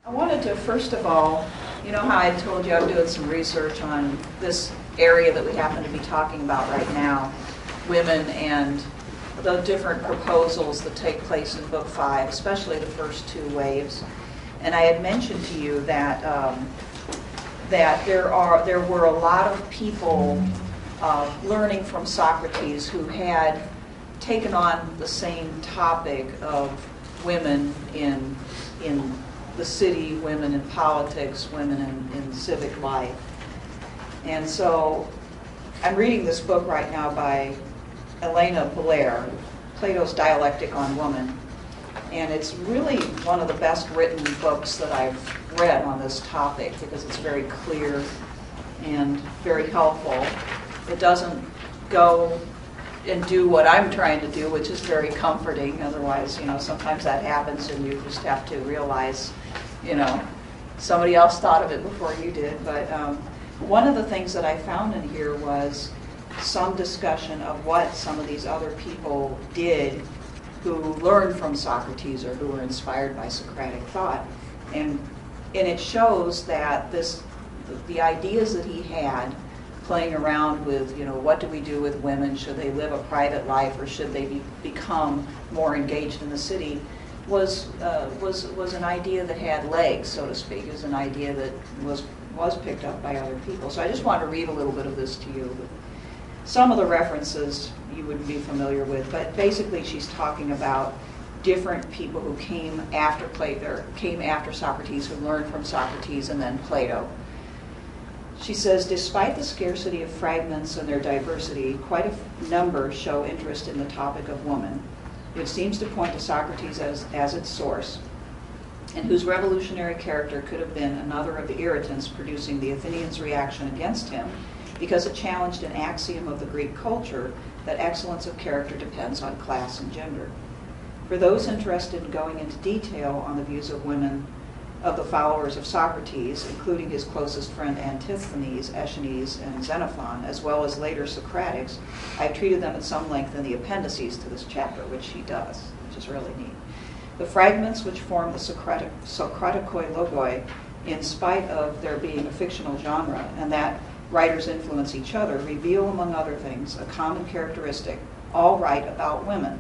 I wanted to, first of all, you know how I told you I'm doing some research on this area that we happen to be talking about right now, women and the different proposals that take place in Book 5, especially the first two waves. And I had mentioned to you that that there were a lot of people learning from Socrates who had taken on the same topic of women in the city, women in politics, women in civic life. And so I'm reading this book right now by Elena Blair, Plato's Dialectic on Woman. And it's really one of the best written books that I've read on this topic because it's very clear and very helpful. It doesn't go and do what I'm trying to do, which is very comforting. Otherwise, sometimes that happens and you just have to realize, somebody else thought of it before you did. But one of the things that I found in here was some discussion of what some of these other people did who learned from Socrates or who were inspired by Socratic thought. And it shows that the ideas that he had playing around with, what do we do with women? Should they live a private life or should they become more engaged in the city? Was an idea that had legs, so to speak. It was an idea that was picked up by other people. So I just want to read a little bit of this to you. Some of the references you would be familiar with, but basically she's talking about different people who came after Socrates, who learned from Socrates and then Plato. She says, despite the scarcity of fragments and their diversity, quite a number show interest in the topic of woman, which seems to point to Socrates as its source, and whose revolutionary character could have been another of the irritants producing the Athenians' reaction against him, because it challenged an axiom of the Greek culture that excellence of character depends on class and gender. For those interested in going into detail on the views of women of the followers of Socrates, including his closest friend Antisthenes, Aeschines, and Xenophon, as well as later Socratics, I've treated them at some length in the appendices to this chapter, which she does, which is really neat. The fragments which form the Socraticoi logoi, in spite of there being a fictional genre, and that writers influence each other, reveal, among other things, a common characteristic: all write about women.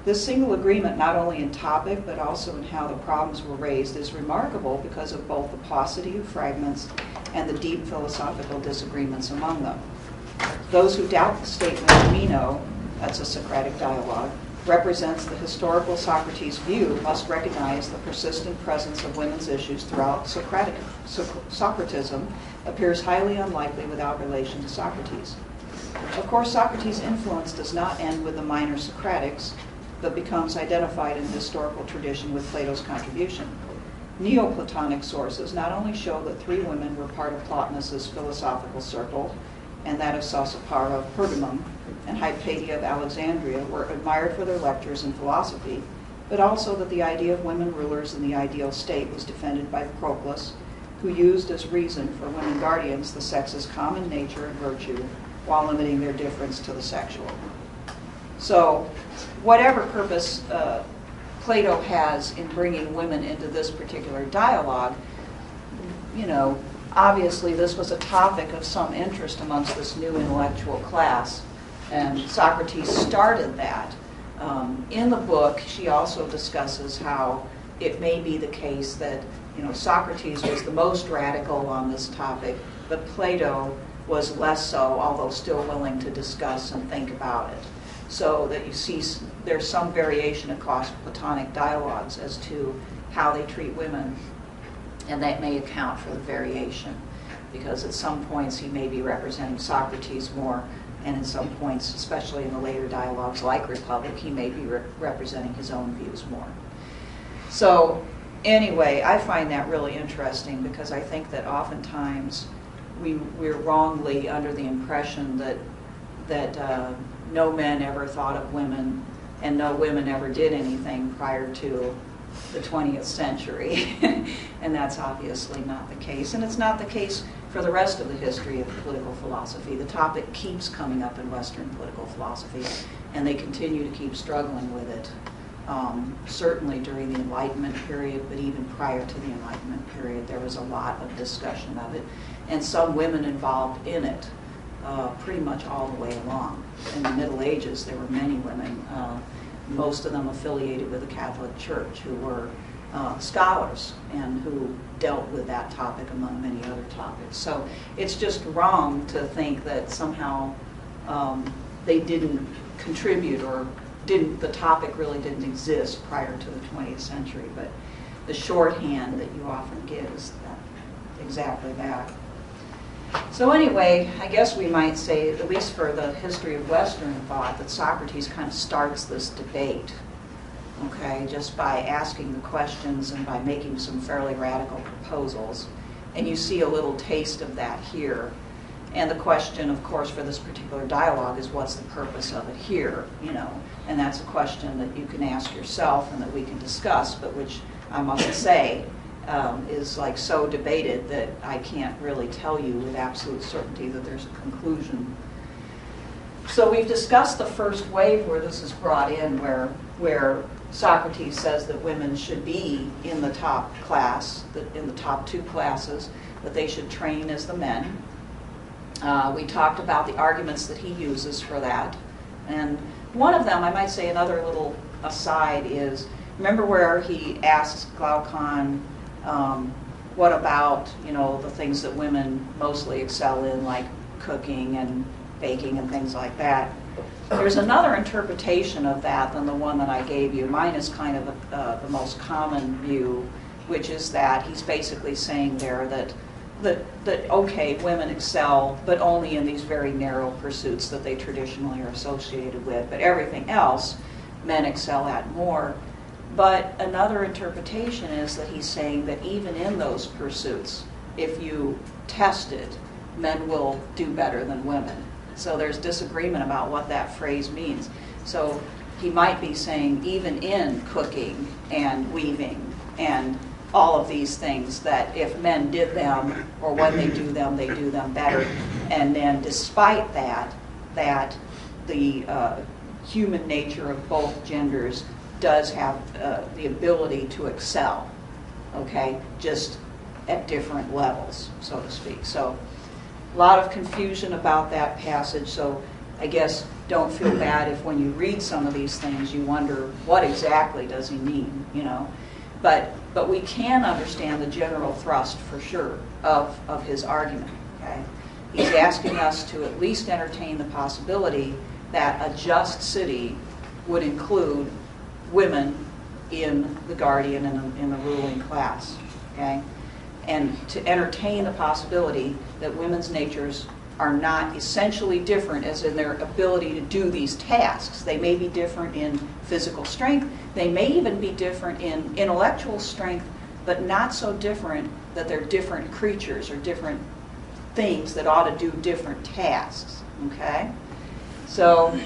This single agreement, not only in topic, but also in how the problems were raised, is remarkable because of both the paucity of fragments and the deep philosophical disagreements among them. Those who doubt the statement Meno, that's a Socratic dialogue, represents the historical Socrates view, must recognize the persistent presence of women's issues throughout Socratism appears highly unlikely without relation to Socrates. Of course, Socrates' influence does not end with the minor Socratics, but becomes identified in the historical tradition with Plato's contribution. Neoplatonic sources not only show that three women were part of Plotinus's philosophical circle, and that of Sosipater of Pergamum and Hypatia of Alexandria were admired for their lectures in philosophy, but also that the idea of women rulers in the ideal state was defended by Proclus, who used as reason for women guardians the sex's common nature and virtue, while limiting their difference to the sexual. So, whatever purpose Plato has in bringing women into this particular dialogue, obviously this was a topic of some interest amongst this new intellectual class, and Socrates started that. In the book, she also discusses how it may be the case that Socrates was the most radical on this topic, but Plato was less so, although still willing to discuss and think about it. So that you see there's some variation across Platonic dialogues as to how they treat women, and that may account for the variation, because at some points he may be representing Socrates more, and in some points, especially in the later dialogues like Republic, he may be representing his own views more. So anyway, I find that really interesting because I think that oftentimes we're wrongly under the impression that no men ever thought of women and no women ever did anything prior to the 20th century. And that's obviously not the case. And it's not the case for the rest of the history of political philosophy. The topic keeps coming up in Western political philosophy, and they continue to keep struggling with it. certainly during the Enlightenment period, but even prior to the Enlightenment period, there was a lot of discussion of it, and some women involved in it pretty much all the way along. In the Middle Ages, there were many women, most of them affiliated with the Catholic Church, who were scholars and who dealt with that topic among many other topics. So it's just wrong to think that somehow they didn't contribute, or the topic really didn't exist prior to the 20th century, but the shorthand that you often give is exactly that. So anyway, I guess we might say, at least for the history of Western thought, that Socrates kind of starts this debate, okay, just by asking the questions and by making some fairly radical proposals. And you see a little taste of that here. And the question, of course, for this particular dialogue is, what's the purpose of it here, you know? And that's a question that you can ask yourself and that we can discuss, but which I must say is like so debated that I can't really tell you with absolute certainty that there's a conclusion. So we've discussed the first wave where this is brought in, where Socrates says that women should be in the top class, in the top two classes, that they should train as the men. We talked about the arguments that he uses for that. And one of them, I might say another little aside, is, remember where he asks Glaucon, what about, you know, the things that women mostly excel in, like cooking and baking and things like that. There's another interpretation of that than the one that I gave you. Mine is kind of the most common view, which is that he's basically saying there that okay, women excel, but only in these very narrow pursuits that they traditionally are associated with, but everything else men excel at more. But another interpretation is that he's saying that even in those pursuits, if you test it, men will do better than women. So there's disagreement about what that phrase means. So he might be saying even in cooking and weaving and all of these things, that if men did them, or when they do them better. And then despite that, the human nature of both genders does have the ability to excel, okay, just at different levels, so to speak. So a lot of confusion about that passage, so I guess don't feel bad if when you read some of these things you wonder, what exactly does he mean, you know? But we can understand the general thrust, for sure, of his argument, okay? He's asking us to at least entertain the possibility that a just city would include women in the guardian and in the ruling class, okay? And to entertain the possibility that women's natures are not essentially different as in their ability to do these tasks. They may be different in physical strength. They may even be different in intellectual strength, but not so different that they're different creatures or different things that ought to do different tasks, okay? So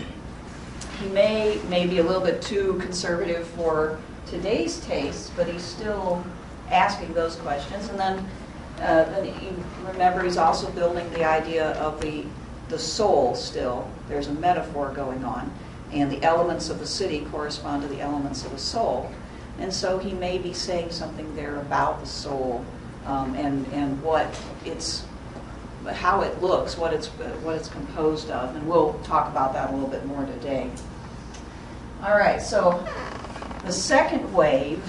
he may be a little bit too conservative for today's taste, but he's still asking those questions. And then you remember, he's also building the idea of the soul still. There's a metaphor going on, and the elements of the city correspond to the elements of the soul. And so he may be saying something there about the soul, and what how it looks, what it's composed of, and we'll talk about that a little bit more today. All right, so the second wave,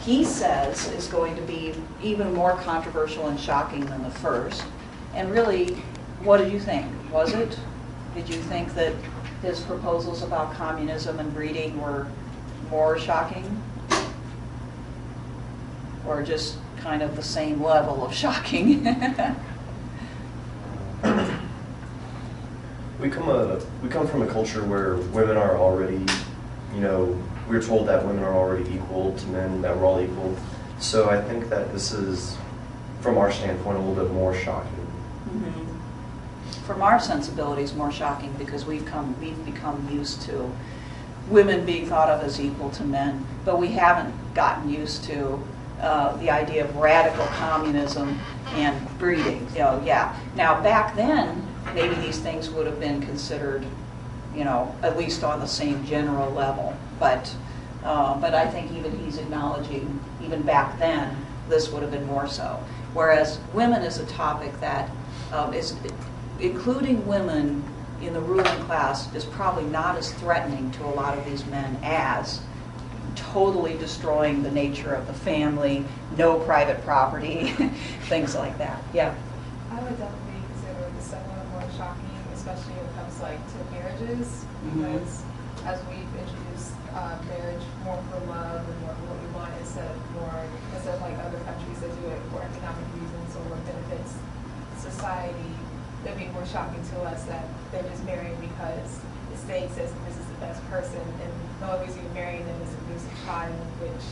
he says, is going to be even more controversial and shocking than the first. And really, what did you think? Did you think that his proposals about communism and breeding were more shocking? Or just kind of the same level of shocking? We come from a culture where women are already, we're told that women are already equal to men, that we're all equal. So I think that this is, from our standpoint, a little bit more shocking. Mm-hmm. From our sensibilities, more shocking because we've become used to women being thought of as equal to men, but we haven't gotten used to the idea of radical communism and breeding. Yeah. Now back then, maybe these things would have been considered, at least on the same general level. But But I think even he's acknowledging, even back then, this would have been more so. Whereas women is a topic that is, including women in the ruling class, is probably not as threatening to a lot of these men as totally destroying the nature of the family, no private property, things like that. Yeah. I would definitely consider the second one more shocking, especially when it comes like to marriages, because as we've introduced marriage more for love and more for what we want instead of like other countries that do it for economic reasons or what benefits society, it'd be more shocking to us that they're just marrying because the state says that this is the best person, and the only reason you're marrying them is to produce a child, which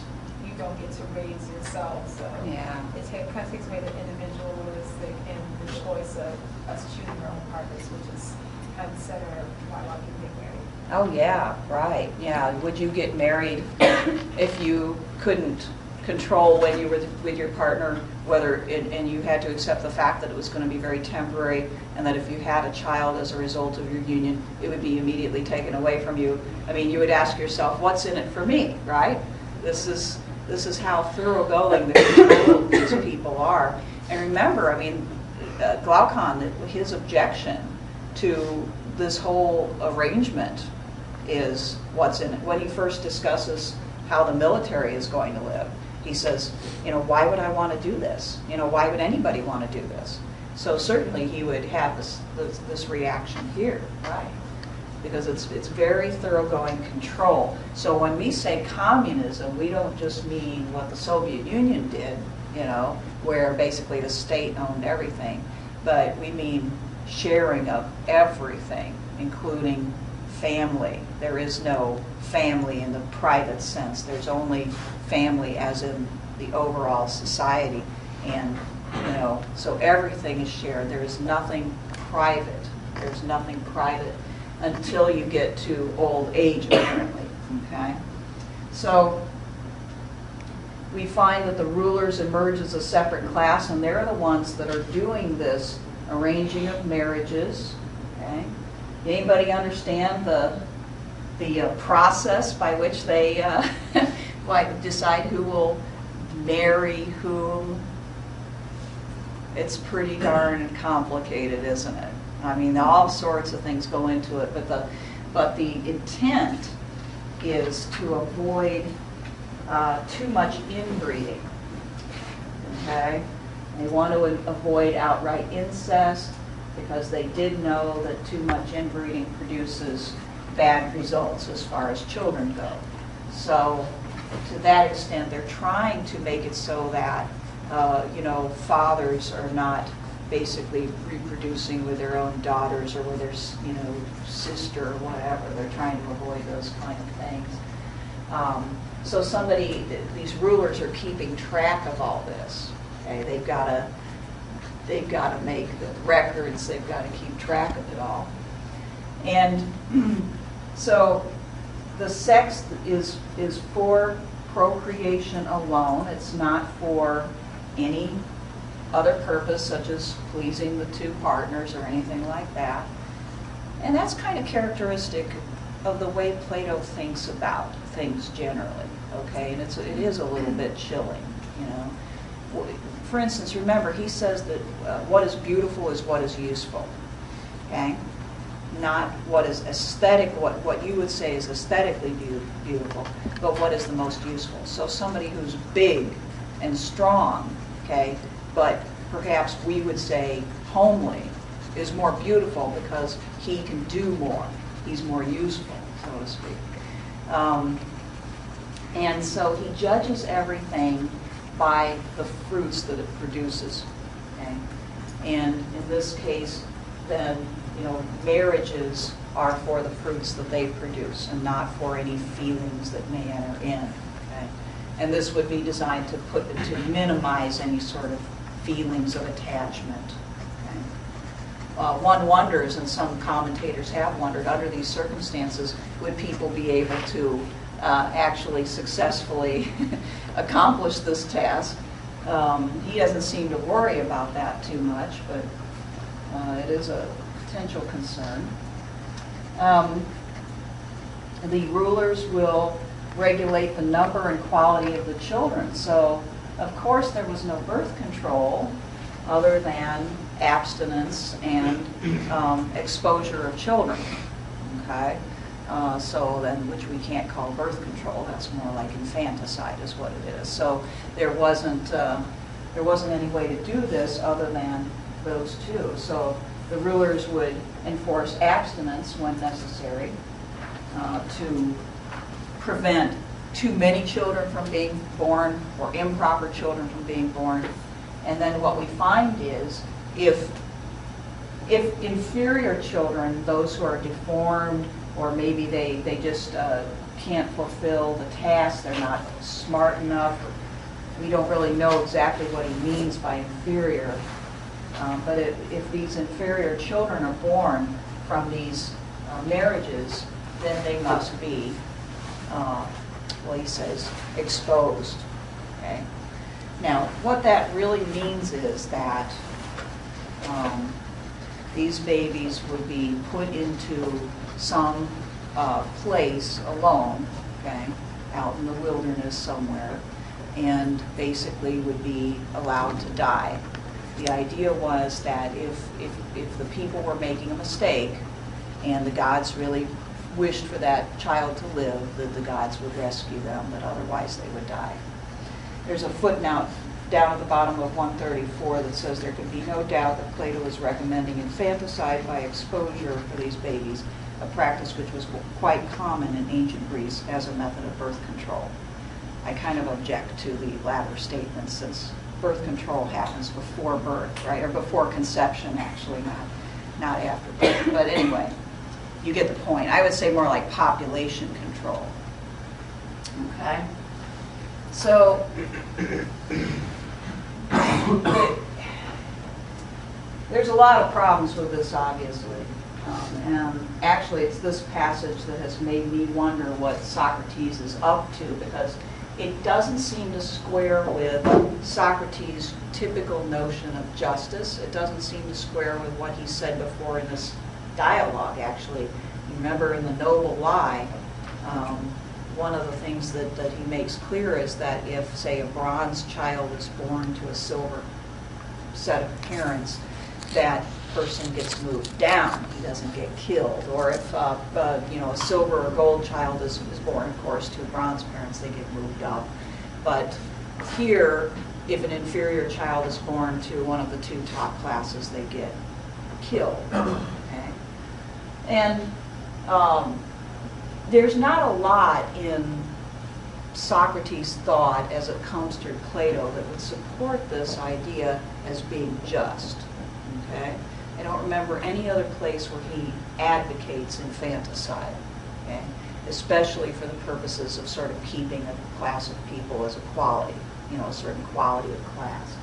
you don't get to raise yourself. So Yeah. it kind of takes away the individualistic and the choice of us choosing our own partners, which is kind of the center of why a lot of people get married. Oh, yeah, right. Yeah. Would you get married if you couldn't control when you were with your partner, and you had to accept the fact that it was going to be very temporary, and that if you had a child as a result of your union, it would be immediately taken away from you? I mean, you would ask yourself, what's in it for me, right? This is how thoroughgoing these people are. And remember, I mean, Glaucon, his objection to this whole arrangement is what's in it. When he first discusses how the military is going to live, he says, why would I want to do this? Why would anybody want to do this? So certainly he would have this reaction here, right? Because it's very thoroughgoing control. So when we say communism, we don't just mean what the Soviet Union did, where basically the state owned everything, but we mean sharing of everything, including family. There is no family in the private sense. There's only family as in the overall society. And, so everything is shared. There is nothing private. There's nothing private until you get to old age, apparently. Okay? So we find that the rulers emerge as a separate class, and they're the ones that are doing this arranging of marriages. Okay? Anybody understand the process by which they decide who will marry whom? It's pretty darn complicated, isn't it? I mean, all sorts of things go into it, but the intent is to avoid too much inbreeding. Okay? They want to avoid outright incest because they did know that too much inbreeding produces bad results as far as children go. So to that extent, they're trying to make it so that fathers are not basically reproducing with their own daughters or with their sister or whatever. They're trying to avoid those kind of things. So these rulers are keeping track of all this. Okay? They've got to make the records. They've got to keep track of it all. And so the sex is for procreation alone. It's not for any other purpose, such as pleasing the two partners or anything like that. And that's kind of characteristic of the way Plato thinks about things generally. Okay, and it is a little bit chilling, For instance, remember, he says that what is beautiful is what is useful. Okay, not what is aesthetic, what you would say is aesthetically beautiful, but what is the most useful. So somebody who's big and strong, okay, but perhaps we would say homely, is more beautiful because he can do more. He's more useful, so to speak. And so he judges everything by the fruits that it produces. Okay? And in this case, then, marriages are for the fruits that they produce and not for any feelings that may enter in. Okay? And this would be designed to minimize any sort of feelings of attachment. Okay? One wonders, and some commentators have wondered, under these circumstances, would people be able to actually successfully accomplish this task? He doesn't seem to worry about that too much, but it is a potential concern. The rulers will regulate the number and quality of the children. So, of course, there was no birth control other than abstinence and exposure of children. Okay, so then, which we can't call birth control. That's more like infanticide, is what it is. So there wasn't any way to do this other than those two. So the rulers would enforce abstinence when necessary to prevent too many children from being born or improper children from being born. And then what we find is if inferior children, those who are deformed, or maybe they just can't fulfill the task, they're not smart enough, we don't really know exactly what he means by inferior. But if these inferior children are born from these marriages, then they must be, well, he says, exposed. Okay. Now, what that really means is that these babies would be put into some place alone, okay, out in the wilderness somewhere, and basically would be allowed to die. The idea was that if the people were making a mistake and the gods really wished for that child to live, that the gods would rescue them, but otherwise they would die. There's a footnote down at the bottom of 134 that says there can be no doubt that Plato is recommending infanticide by exposure for these babies, a practice which was quite common in ancient Greece as a method of birth control. I kind of object to the latter statement, since birth control happens before birth, right, or before conception, actually, not after birth. But anyway, you get the point. I would say more like population control. Okay? So, there's a lot of problems with this, obviously. And actually, it's this passage that has made me wonder what Socrates is up to, because it doesn't seem to square with Socrates' typical notion of justice. It doesn't seem to square with what he said before in this dialogue, actually. You remember in the Noble Lie, one of the things that he makes clear is that if, say, a bronze child is born to a silver set of parents, that person gets moved down. He doesn't get killed. Or if a silver or gold child is born, of course, to bronze parents, they get moved up. But here, if an inferior child is born to one of the two top classes, they get killed. Okay? And there's not a lot in Socrates' thought as it comes to Plato that would support this idea as being just. Okay? I don't remember any other place where he advocates infanticide, okay? Especially for the purposes of sort of keeping a class of people as equality, a certain quality of class.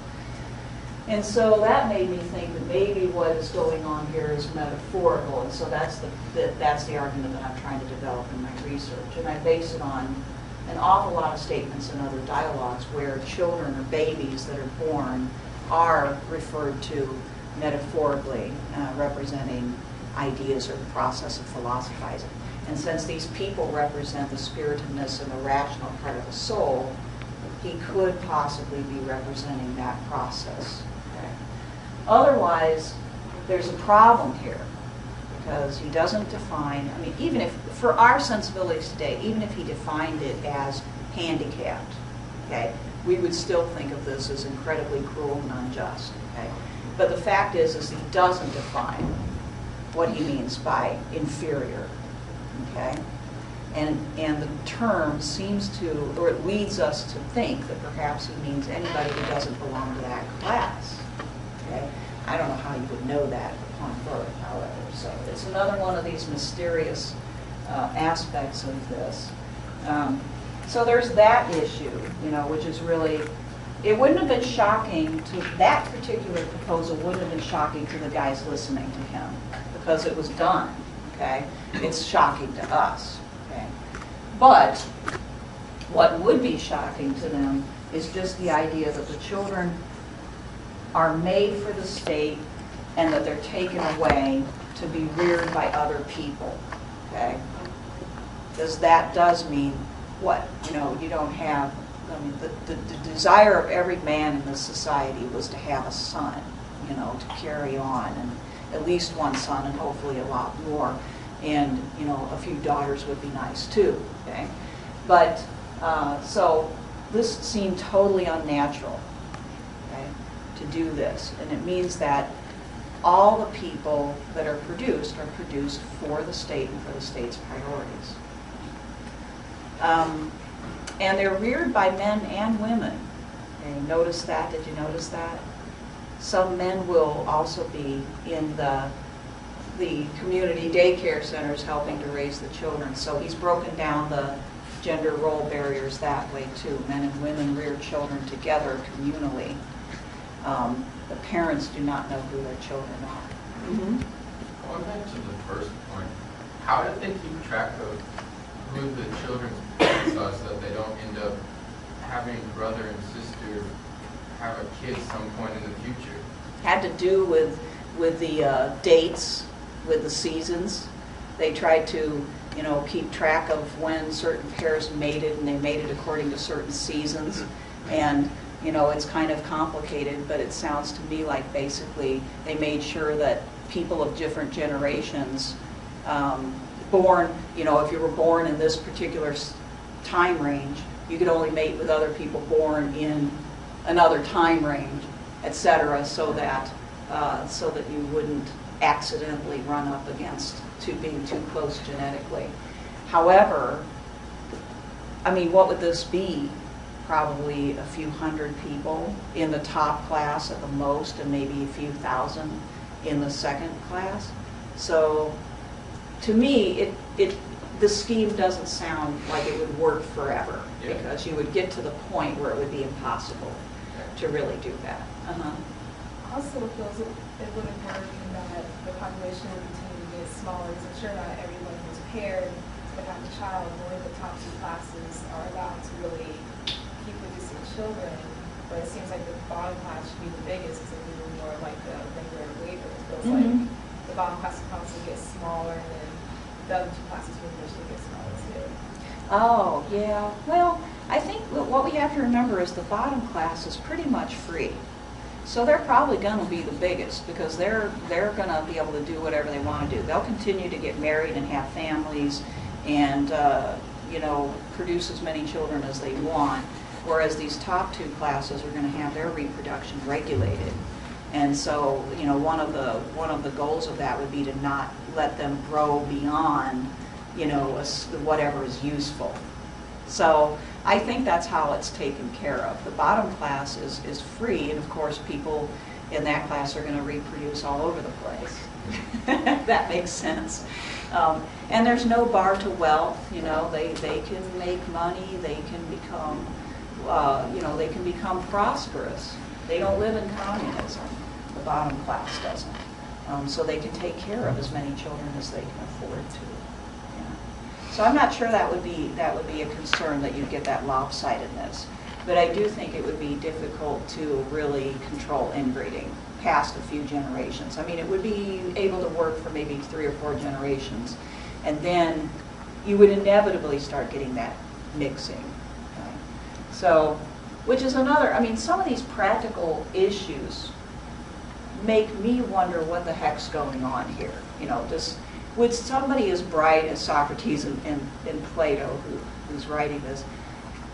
And so that made me think that maybe what is going on here is metaphorical, and so that's the argument that I'm trying to develop in my research. And I base it on an awful lot of statements in other dialogues where children or babies that are born are referred to metaphorically, representing ideas or the process of philosophizing. And since these people represent the spiritedness and the rational part of the soul, he could possibly be representing that process. Okay? Otherwise, there's a problem here, because he doesn't define, I mean, even if, for our sensibilities today, even if he defined it as handicapped, okay, we would still think of this as incredibly cruel and unjust. Okay? But the fact is he doesn't define what he means by inferior, okay? And the term seems to, or it leads us to think that perhaps he means anybody who doesn't belong to that class, okay? I don't know how you would know that upon birth, however. So it's another one of these mysterious aspects of this. So there's that issue, which is really, it wouldn't have been shocking to, that particular proposal wouldn't have been shocking to the guys listening to him, because it was done, okay? It's shocking to us, okay? But what would be shocking to them is just the idea that the children are made for the state and that they're taken away to be reared by other people, okay? Because that does mean what, you don't have, I mean, the desire of every man in this society was to have a son, to carry on, and at least one son and hopefully a lot more. And, a few daughters would be nice too, okay? But, so this seemed totally unnatural, okay, to do this. And it means that all the people that are produced for the state and for the state's priorities. And they're reared by men and women. Okay, notice that? Did you notice that? Some men will also be in the community daycare centers helping to raise the children. So he's broken down the gender role barriers that way too. Men and women rear children together communally. The parents do not know who their children are. Mm-hmm. Going back to the first point, how did they keep track of who the children's parents are so that they don't end up having brother and sister have a kid some point in the future? Had to do with the dates, with the seasons. They tried to, keep track of when certain pairs mated, and they mated according to certain seasons. And, it's kind of complicated, but it sounds to me like basically they made sure that people of different generations, born, if you were born in this particular time range, you could only mate with other people born in another time range, etc., so that you wouldn't accidentally run up against being too close genetically. However, I mean, what would this be? Probably a few hundred people in the top class at the most, and maybe a few thousand in the second class. So, to me, the scheme doesn't sound like it would work forever, yeah, because you would get to the point where it would be impossible to really do that. Also, it wouldn't work in that the population would continue to get smaller, because I'm sure not everyone who's paired would have a child, or the top two classes are allowed to really keep producing children. But it seems like the bottom class should be the biggest, because it's even more like the regular labor. It feels like the bottom class would constantly get smaller, and then the other two classes would eventually get smaller too. Oh, yeah. Well, I think what we have to remember is the bottom class is pretty much free. So they're probably going to be the biggest, because they're going to be able to do whatever they want to do. They'll continue to get married and have families and, produce as many children as they want, whereas these top two classes are going to have their reproduction regulated. And so, one of the goals of that would be to not let them grow beyond, whatever is useful. So I think that's how it's taken care of. The bottom class is free, and of course people in that class are going to reproduce all over the place. That makes sense. And there's no bar to wealth. They can make money. They can become, they can become prosperous. They don't live in communism. The bottom class doesn't. So they can take care of as many children as they can afford to. So I'm not sure that would be a concern, that you'd get that lopsidedness. But I do think it would be difficult to really control inbreeding past a few generations. I mean, it would be able to work for maybe 3 or 4 generations, and then you would inevitably start getting that mixing. Okay? So, which is another, I mean, some of these practical issues make me wonder what the heck's going on here. Would somebody as bright as Socrates and Plato, who's writing this,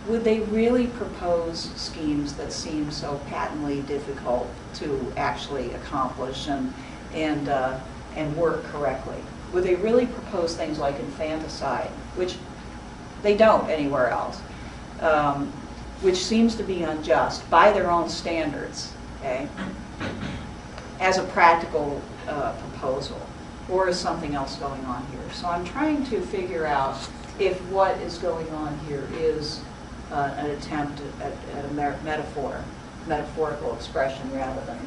would they really propose schemes that seem so patently difficult to actually accomplish and work correctly? Would they really propose things like infanticide, which they don't anywhere else, which seems to be unjust by their own standards, okay, as a practical proposal? Or is something else going on here? So I'm trying to figure out if what is going on here is an attempt at a metaphorical expression rather than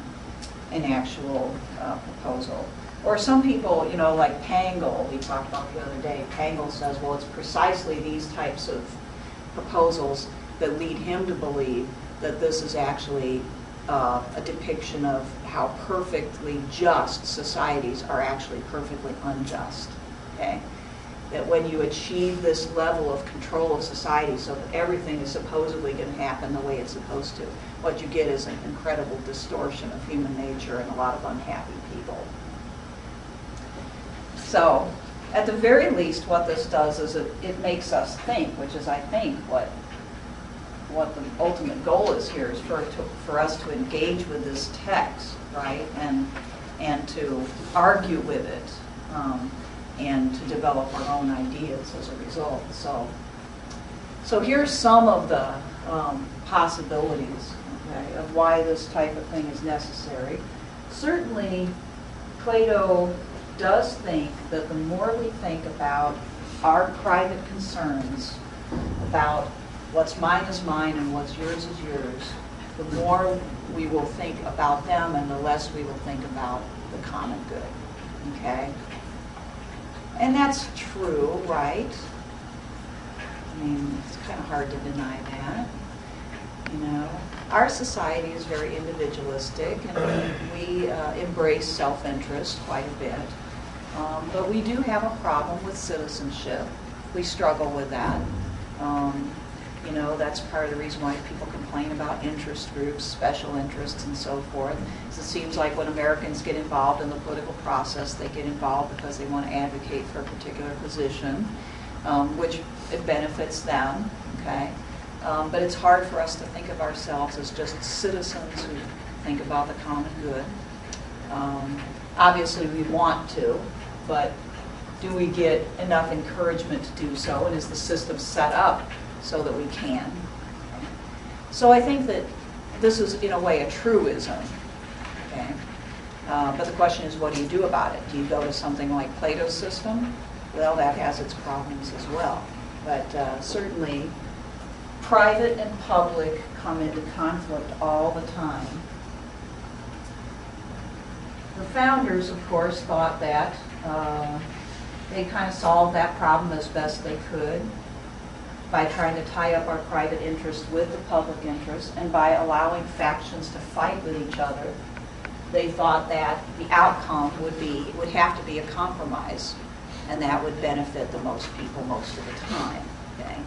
an actual proposal. Or some people, like Pangl, we talked about the other day, Pangl says, well, it's precisely these types of proposals that lead him to believe that this is actually a depiction of how perfectly just societies are actually perfectly unjust. Okay, that when you achieve this level of control of society so that everything is supposedly going to happen the way it's supposed to, what you get is an incredible distortion of human nature and a lot of unhappy people. So, at the very least, what this does is it makes us think, which is, I think, what the ultimate goal is here, is for us to engage with this text, right, and to argue with it, and to develop our own ideas as a result. So here's some of the possibilities, okay, of why this type of thing is necessary. Certainly, Plato does think that the more we think about our private concerns, about what's mine is mine and what's yours is yours, the more we will think about them and the less we will think about the common good, okay? And that's true, right? I mean, it's kind of hard to deny that, you know? Our society is very individualistic, and we embrace self-interest quite a bit. But we do have a problem with citizenship. We struggle with that. You know, that's part of the reason why people complain about interest groups, special interests, and so forth. It seems like when Americans get involved in the political process, they get involved because they want to advocate for a particular position, which it benefits them, okay? But it's hard for us to think of ourselves as just citizens who think about the common good. Obviously, we want to, but do we get enough encouragement to do so, and is the system set up so that we can? So I think that this is, in a way, a truism, okay? But the question is, what do you do about it? Do you go to something like Plato's system? Well, that has its problems as well. But certainly, private and public come into conflict all the time. The founders, of course, thought that they kind of solved that problem as best they could by trying to tie up our private interest with the public interest, and by allowing factions to fight with each other. They thought that the outcome would have to be a compromise, and that would benefit the most people most of the time. Okay?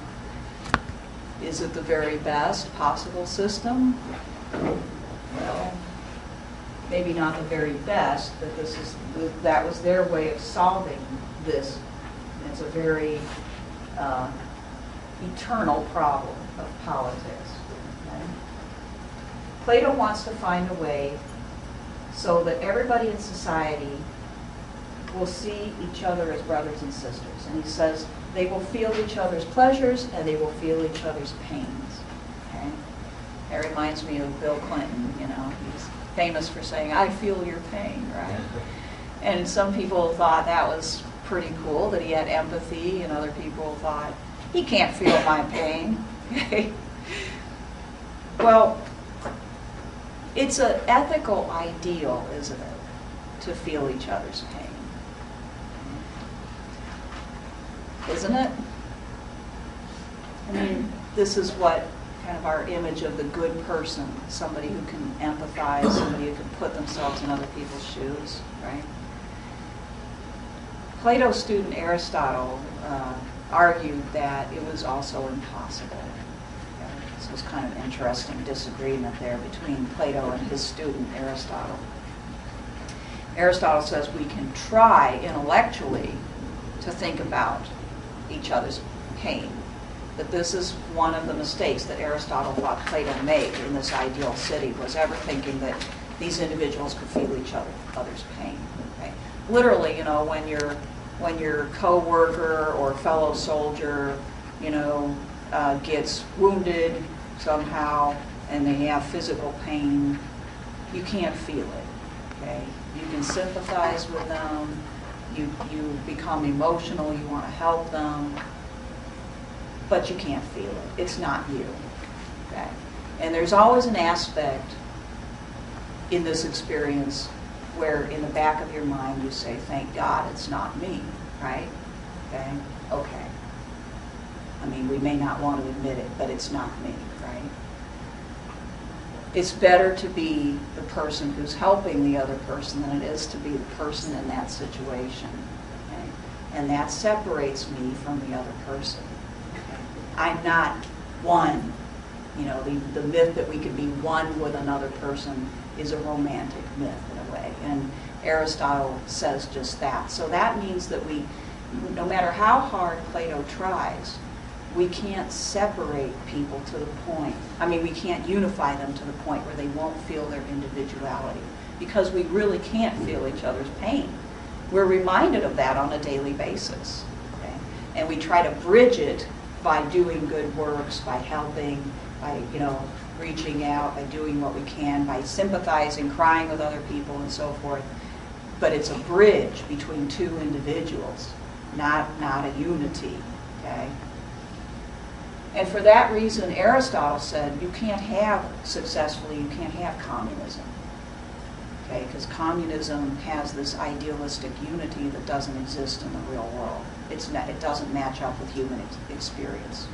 Is it the very best possible system? Well, maybe not the very best, but that was their way of solving this. It's a very eternal problem of politics. Okay? Plato wants to find a way so that everybody in society will see each other as brothers and sisters. And he says they will feel each other's pleasures and they will feel each other's pains. Okay? That reminds me of Bill Clinton, you know. He's famous for saying, "I feel your pain," right? And some people thought that was pretty cool, that he had empathy, and other people thought, he can't feel my pain. Well, it's an ethical ideal, isn't it, to feel each other's pain? Isn't it? I mean, this is what kind of our image of the good person, somebody who can empathize, somebody who can put themselves in other people's shoes, right? Plato's student Aristotle argued that it was also impossible. Okay? This was kind of an interesting disagreement there between Plato and his student Aristotle. Aristotle says we can try intellectually to think about each other's pain. But this is one of the mistakes that Aristotle thought Plato made in this ideal city, was ever thinking that these individuals could feel each other's pain. Okay? Literally, you know, when your co-worker or fellow soldier, you know, gets wounded somehow and they have physical pain, you can't feel it. Okay? You can sympathize with them. You become emotional. You want to help them. But you can't feel it. It's not you. Okay? And there's always an aspect in this experience where in the back of your mind you say, thank God it's not me, right? Okay? Okay. I mean, we may not want to admit it, but it's not me, right? It's better to be the person who's helping the other person than it is to be the person in that situation. Okay? and that separates me from the other person. I'm not one. You know, the myth that we could be one with another person is a romantic myth in a way, and Aristotle says just that. So that means that we, no matter how hard Plato tries, we can't separate people to the point, I mean, we can't unify them to the point where they won't feel their individuality, because we really can't feel each other's pain. We're reminded of that on a daily basis, okay? And we try to bridge it by doing good works, by helping, by, you know, reaching out, by doing what we can, by sympathizing, crying with other people and so forth. But it's a bridge between two individuals, not a unity, okay? And for that reason, Aristotle said you can't have, successfully, you can't have communism. Okay, because communism has this idealistic unity that doesn't exist in the real world. It doesn't match up with human experience.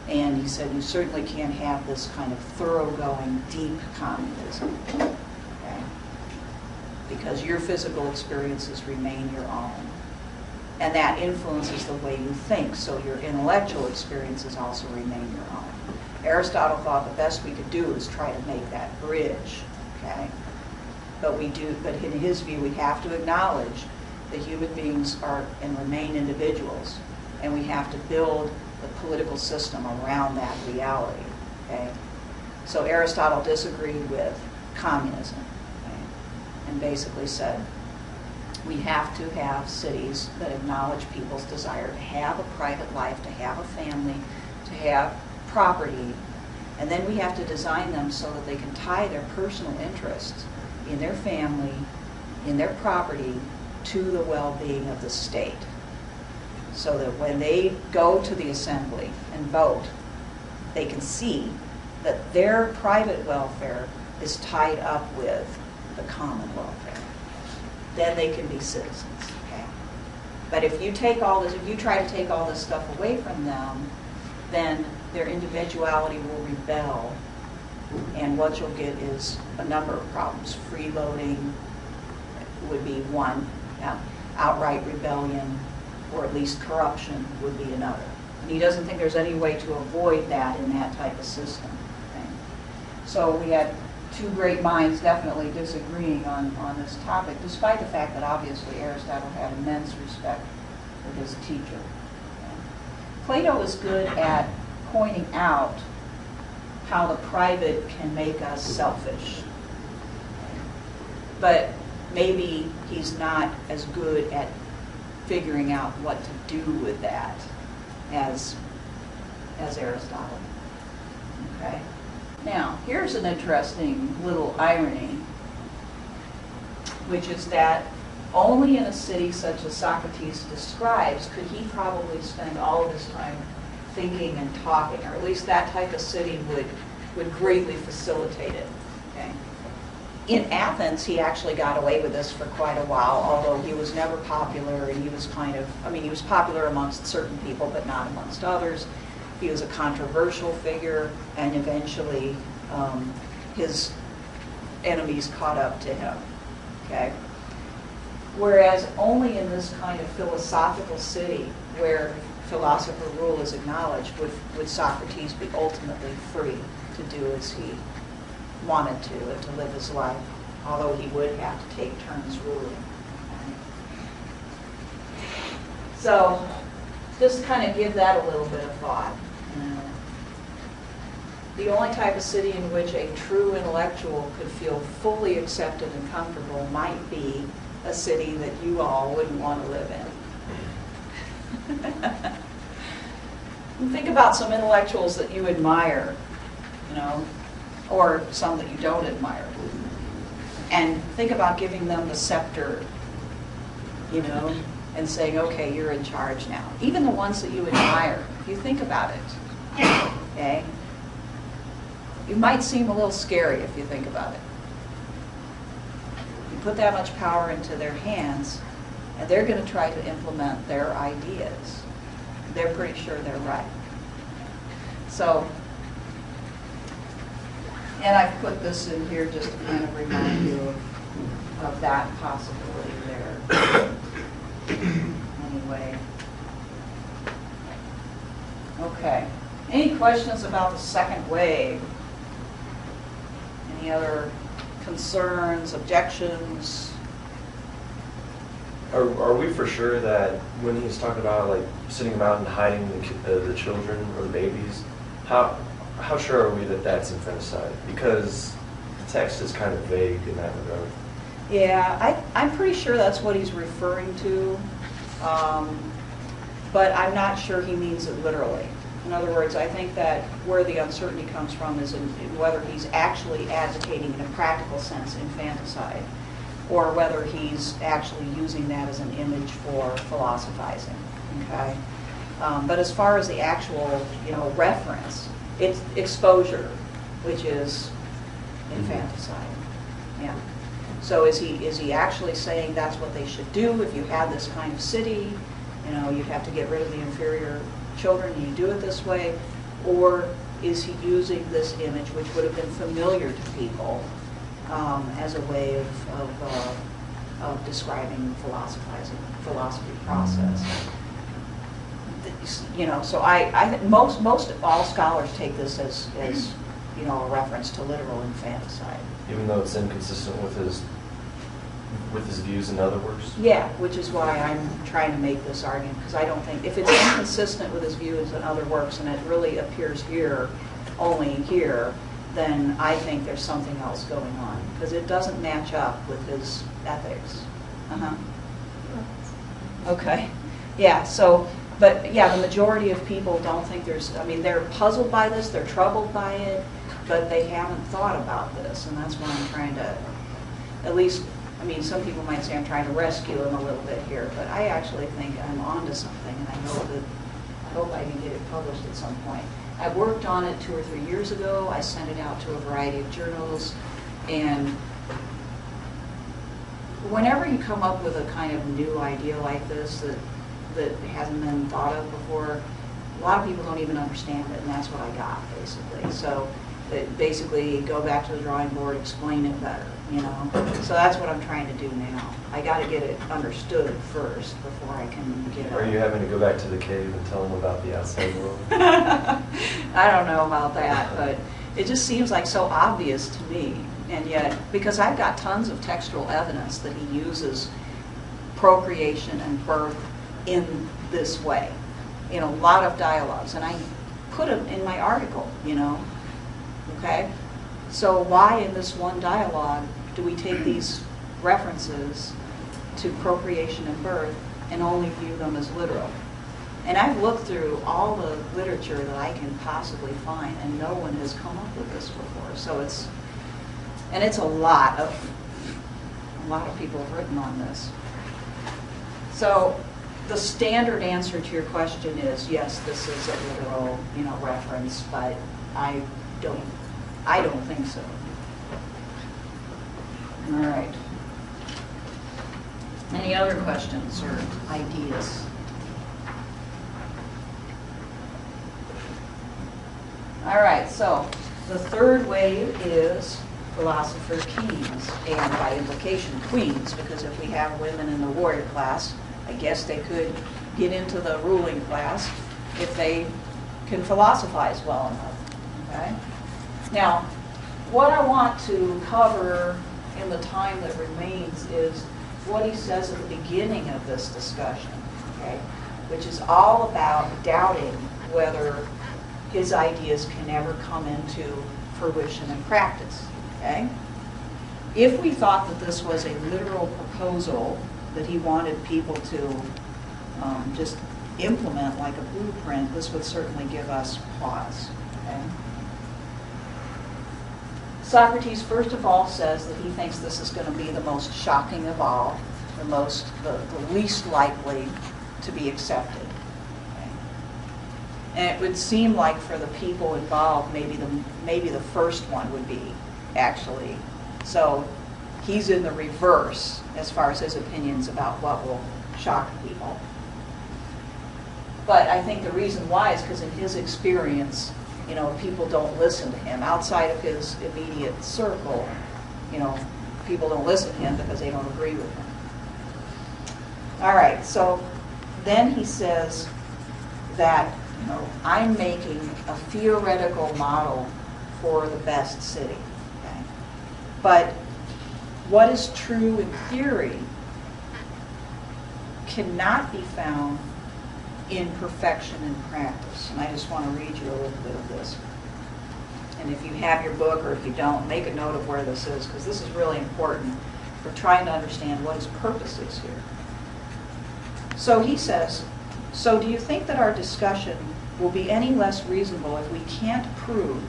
And he said you certainly can't have this kind of thoroughgoing, deep communism. Okay? Because your physical experiences remain your own. And that influences the way you think, so your intellectual experiences also remain your own. Aristotle thought the best we could do is try to make that bridge. Okay? But in his view, we have to acknowledge that human beings are and remain individuals, and we have to build the political system around that reality. Okay? So Aristotle disagreed with communism, okay? And basically said we have to have cities that acknowledge people's desire to have a private life, to have a family, to have property, and then we have to design them so that they can tie their personal interests in their family, in their property, to the well-being of the state. So that when they go to the assembly and vote, they can see that their private welfare is tied up with the common welfare. Then they can be citizens, okay? But if you take all this, if you try to take all this stuff away from them, then their individuality will rebel. And what you'll get is a number of problems. Freeloading would be one, outright rebellion, or at least corruption would be another. And he doesn't think there's any way to avoid that in that type of system. Okay? So we had two great minds definitely disagreeing on this topic, despite the fact that obviously Aristotle had immense respect for his teacher. Okay? Plato was good at pointing out how the private can make us selfish. But maybe he's not as good at figuring out what to do with that as Aristotle. Okay? Now, here's an interesting little irony, which is that only in a city such as Socrates describes could he probably spend all of his time thinking and talking, or at least that type of city would greatly facilitate it. Okay? In Athens, he actually got away with this for quite a while, although he was never popular, and he was kind of, I mean, he was popular amongst certain people, but not amongst others. He was a controversial figure, and eventually his enemies caught up to him. Okay? Whereas only in this kind of philosophical city where philosopher rule is acknowledged would Socrates be ultimately free to do as he wanted to and to live his life, although he would have to take turns ruling. So just kind of give that a little bit of thought. The only type of city in which a true intellectual could feel fully accepted and comfortable might be a city that you all wouldn't want to live in. Think about some intellectuals that you admire, you know, or some that you don't admire. And think about giving them the scepter, you know, and saying, okay, you're in charge now. Even the ones that you admire, if you think about it, okay? It might seem a little scary if you think about it. You put that much power into their hands, and they're going to try to implement their ideas. They're pretty sure they're right. So, and I've put this in here just to kind of remind you of that possibility there. Anyway. way. Okay. Any questions about the second wave? Any other concerns, objections? Are we for sure that when he's talking about like sitting them out and hiding the children or the babies, how sure are we that that's infanticide? Because the text is kind of vague in that regard. Yeah, I'm pretty sure that's what he's referring to, but I'm not sure he means it literally. In other words, I think that where the uncertainty comes from is in whether he's actually advocating in a practical sense infanticide, or whether he's actually using that as an image for philosophizing. Okay, but as far as the actual, reference, it's exposure, which is infanticide. Yeah. So is he actually saying that's what they should do if you had this kind of city? You'd have to get rid of the inferior children and you do it this way? Or is he using this image, which would have been familiar to people, as a way of describing philosophy process? So I think most all scholars take this as a reference to literal infanticide. Even though it's inconsistent with his views in other works? Yeah, which is why I'm trying to make this argument, because I don't think, if it's inconsistent with his views in other works and it really appears here, only here, then I think there's something else going on, because it doesn't match up with his ethics. Okay. Yeah, the majority of people don't think they're puzzled by this, they're troubled by it, but they haven't thought about this, and that's why I'm trying to, at least, some people might say I'm trying to rescue him a little bit here, but I actually think I'm onto something, and I hope I can get it published at some point. I worked on it 2 or 3 years ago. I sent it out to a variety of journals, and whenever you come up with a kind of new idea like this that hasn't been thought of before, a lot of people don't even understand it, and that's what I got, basically. So basically go back to the drawing board, explain it better, So that's what I'm trying to do now. I got to get it understood first before I can get it. Are you having to go back to the cave and tell them about the outside world? I don't know about that, but it just seems like so obvious to me. And yet, because I've got tons of textual evidence that he uses procreation and birth in this way, a lot of dialogues, and I put them in my article, Okay? So why in this one dialogue do we take these references to procreation and birth and only view them as literal? And I've looked through all the literature that I can possibly find, and no one has come up with this before. So it's a lot of people have written on this. So the standard answer to your question is yes, this is a literal, reference, but I don't think so. All right. Any other questions or ideas? All right, so the third wave is philosopher kings, and by implication queens, because if we have women in the warrior class, I guess they could get into the ruling class if they can philosophize well enough. Okay? Now, what I want to cover in the time that remains is what he says at the beginning of this discussion, okay, which is all about doubting whether his ideas can ever come into fruition in practice. Okay? If we thought that this was a literal proposal that he wanted people to just implement like a blueprint, this would certainly give us pause. Okay? Socrates, first of all, says that he thinks this is going to be the most shocking of all, the least likely to be accepted. Okay? And it would seem like for the people involved, maybe the first one would be actually. So he's in the reverse as far as his opinions about what will shock people. But I think the reason why is because in his experience, people don't listen to him. Outside of his immediate circle, people don't listen to him because they don't agree with him. All right, so then he says that, you know, I'm making a theoretical model for the best city. Okay? But what is true in theory cannot be found in perfection in practice. And I just want to read you a little bit of this. And if you have your book, or if you don't, make a note of where this is, because this is really important for trying to understand what his purpose is here. So he says, so do you think that our discussion will be any less reasonable if we can't prove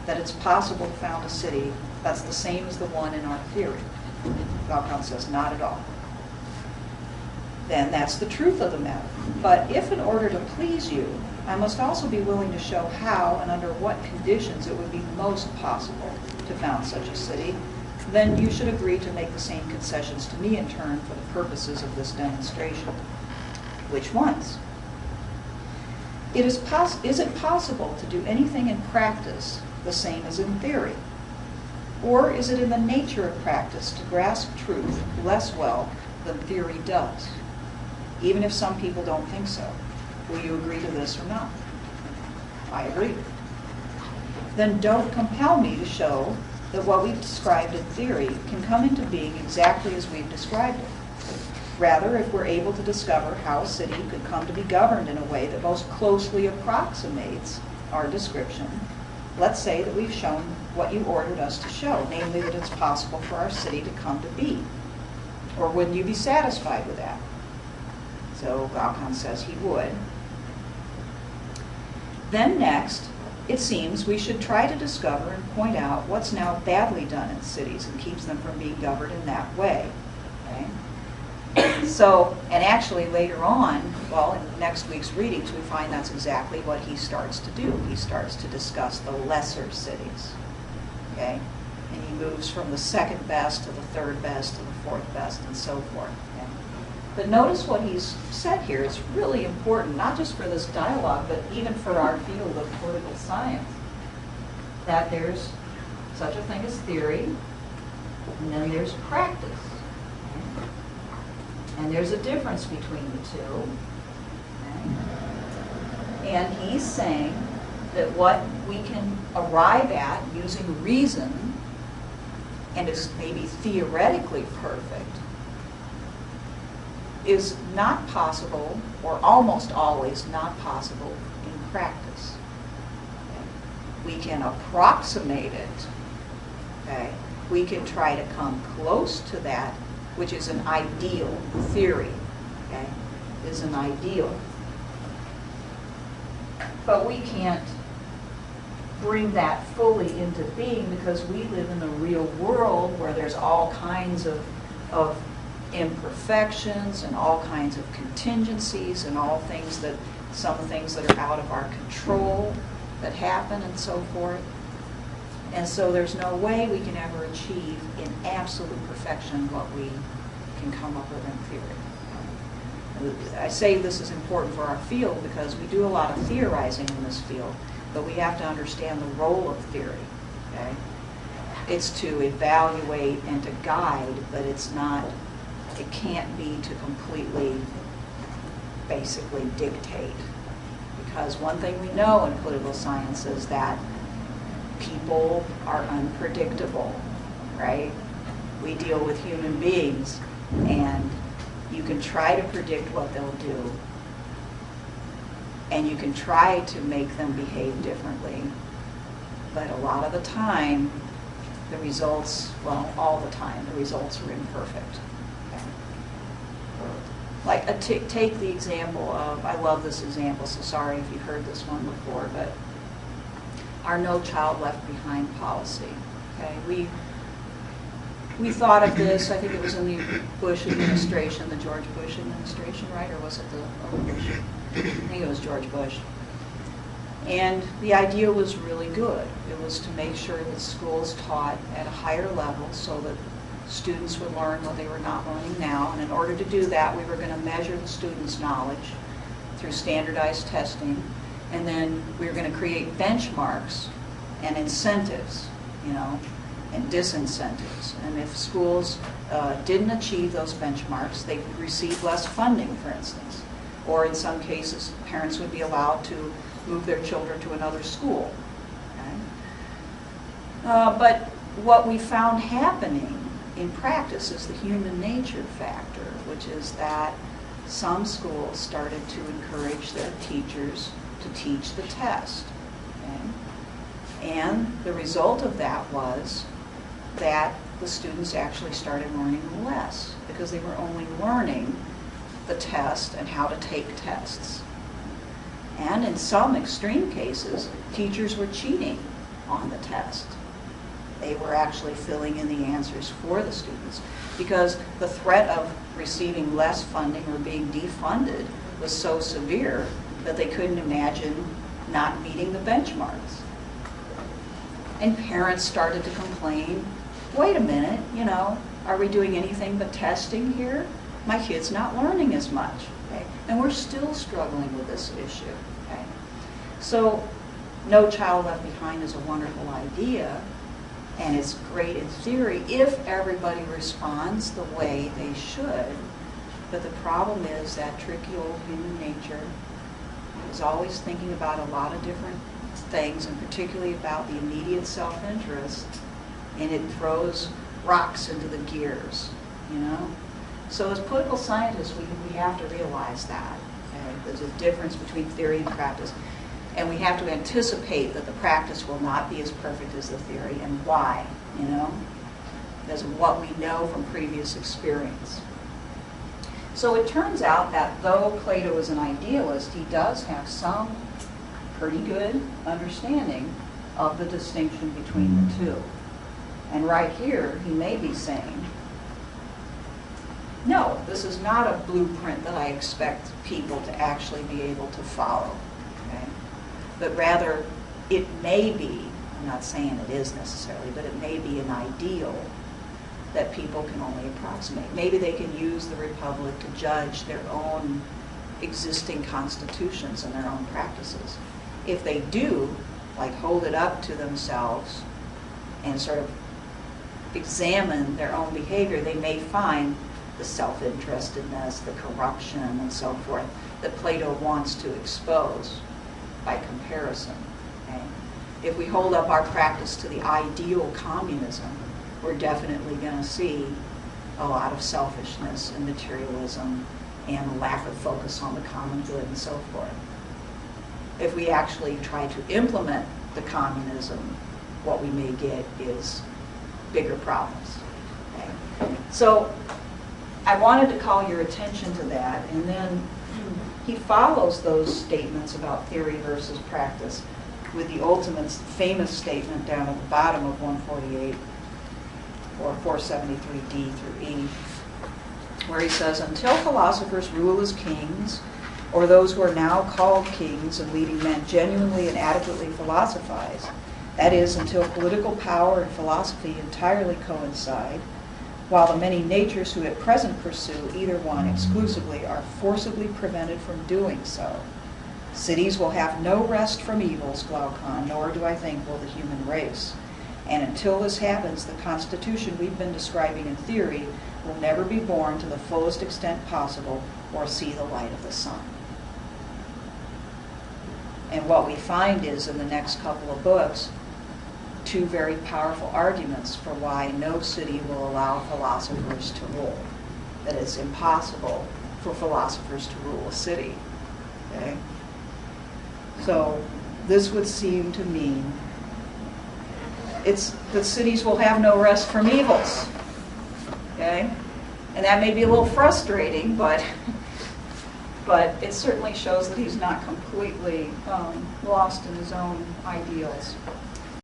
that it's possible to found a city that's the same as the one in our theory? Glaucon says, not at all. Then that's the truth of the matter. But if in order to please you, I must also be willing to show how and under what conditions it would be most possible to found such a city, then you should agree to make the same concessions to me in turn for the purposes of this demonstration. Which ones? Is it possible to do anything in practice the same as in theory? Or is it in the nature of practice to grasp truth less well than theory does? Even if some people don't think so. Will you agree to this or not? I agree. Then don't compel me to show that what we've described in theory can come into being exactly as we've described it. Rather, if we're able to discover how a city could come to be governed in a way that most closely approximates our description, let's say that we've shown what you ordered us to show, namely that it's possible for our city to come to be. Or wouldn't you be satisfied with that? So Glaucon says he would. Then next, it seems we should try to discover and point out what's now badly done in cities and keeps them from being governed in that way. Okay? So, and actually later on, well, in next week's readings, we find that's exactly what he starts to do. He starts to discuss the lesser cities. Okay? And he moves from the second best to the third best to the fourth best and so forth. Okay? But notice what he's said here. It's really important, not just for this dialogue, but even for our field of political science, that there's such a thing as theory, and then there's practice. Okay? And there's a difference between the two. Okay? And he's saying that what we can arrive at using reason, and is maybe theoretically perfect, is not possible, or almost always not possible, in practice. Okay? We can approximate it. Okay? We can try to come close to that, which is an ideal theory. Okay? Is an ideal. But we can't bring that fully into being because we live in the real world where there's all kinds of imperfections and all kinds of contingencies and some things that are out of our control that happen and so forth. And so there's no way we can ever achieve in absolute perfection what we can come up with in theory. I say this is important for our field because we do a lot of theorizing in this field, but we have to understand the role of theory. Okay? It's to evaluate and to guide, but it can't be to completely, basically dictate. Because one thing we know in political science is that people are unpredictable, right? We deal with human beings, and you can try to predict what they'll do, and you can try to make them behave differently, but a lot of the time, the results, well, all the time, the results are imperfect. Like, take the example of, I love this example, so sorry if you've heard this one before, but our No Child Left Behind policy. Okay, we thought of this, I think it was in the Bush administration, the George Bush administration, right? Or was it the other Bush? I think it was George Bush. And the idea was really good. It was to make sure that schools taught at a higher level so that students would learn what they were not learning now. And in order to do that, we were going to measure the students' knowledge through standardized testing. And then we were going to create benchmarks and incentives, and disincentives. And if schools didn't achieve those benchmarks, they would receive less funding, for instance. or in some cases, parents would be allowed to move their children to another school. Okay? But what we found happening in practice is the human nature factor, which is that some schools started to encourage their teachers to teach the test. Okay? And the result of that was that the students actually started learning less because they were only learning the test and how to take tests. And in some extreme cases, teachers were cheating on the test. They were actually filling in the answers for the students because the threat of receiving less funding or being defunded was so severe that they couldn't imagine not meeting the benchmarks. And parents started to complain, wait a minute, are we doing anything but testing here? My kid's not learning as much. Okay? And we're still struggling with this issue. Okay? So No Child Left Behind is a wonderful idea, and it's great in theory if everybody responds the way they should. But the problem is that tricky old human nature is always thinking about a lot of different things, and particularly about the immediate self-interest, and it throws rocks into the gears, So as political scientists, we have to realize that. Okay? There's a difference between theory and practice. And we have to anticipate that the practice will not be as perfect as the theory, and why, because of what we know from previous experience. So it turns out that though Plato is an idealist, he does have some pretty good understanding of the distinction between the two. And right here, he may be saying, no, this is not a blueprint that I expect people to actually be able to follow. Okay? But rather, it may be, I'm not saying it is necessarily, but it may be an ideal that people can only approximate. Maybe they can use the Republic to judge their own existing constitutions and their own practices. If they do, hold it up to themselves and sort of examine their own behavior, they may find the self-interestedness, the corruption, and so forth that Plato wants to expose by comparison. Okay? If we hold up our practice to the ideal communism, we're definitely going to see a lot of selfishness and materialism and a lack of focus on the common good and so forth. If we actually try to implement the communism, what we may get is bigger problems. Okay? So I wanted to call your attention to that, and then he follows those statements about theory versus practice with the ultimate famous statement down at the bottom of 148 or 473D through E, where he says, until philosophers rule as kings, or those who are now called kings and leading men genuinely and adequately philosophize, that is, until political power and philosophy entirely coincide, while the many natures who at present pursue either one exclusively are forcibly prevented from doing so. Cities will have no rest from evils, Glaucon, nor do I think will the human race. And until this happens, the constitution we've been describing in theory will never be born to the fullest extent possible or see the light of the sun. And what we find is, in the next couple of books, two very powerful arguments for why no city will allow philosophers to rule. That it's impossible for philosophers to rule a city. Okay? So this would seem to mean that cities will have no rest from evils. Okay? And that may be a little frustrating, but it certainly shows that he's not completely lost in his own ideals.